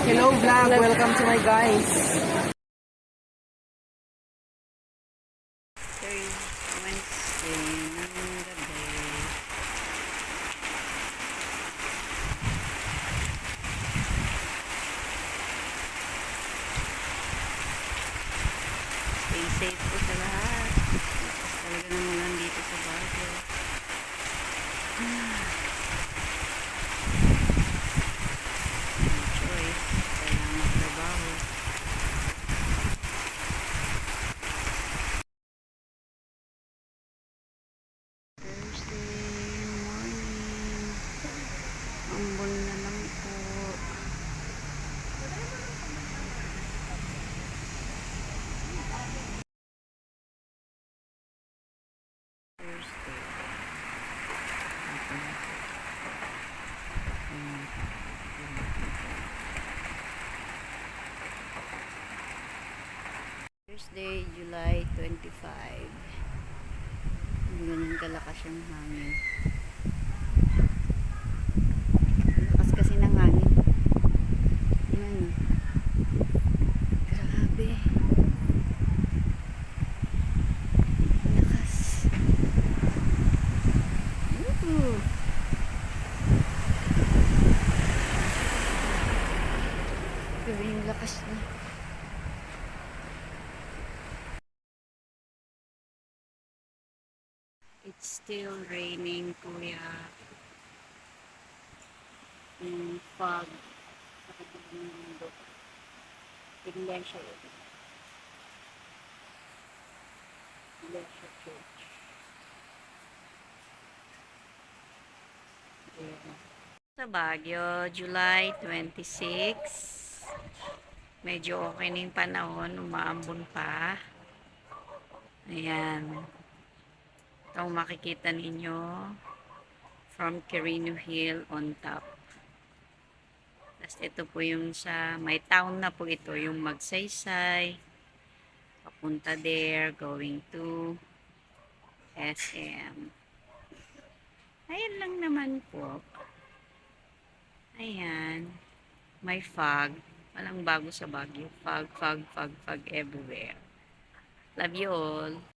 Hello vlog, welcome to my guys. Wednesday ng gabi. Stay safe po sa lahat. Talaga naman nandito sa Baguio. No choice. Kailangan magtrabaho. Thursday morning. Ambon na lang po. Thursday. Thursday, July 25. Ganun kalakas yung hangin. Lakas kasi ng hangin. Yan. Grabe. Lakas. Grabe yung lakas niya. It's still raining, kuya. Yung fog. Nakatinig ng mundo. Tignan siya yun. Tignan siya church. Ayan. Sa Baguio, July 26. Medyo okay na yung panahon. Umaambon pa. Ayan. Ito ang makikita ninyo from Quirino Hill on top. Tapos ito po yung sa may town na po ito, yung Magsaysay. Papunta there, going to SM. Ayan lang naman po. Ayan. May fog. Walang bago sa Baguio. Fog, fog, fog, fog everywhere. Love you all.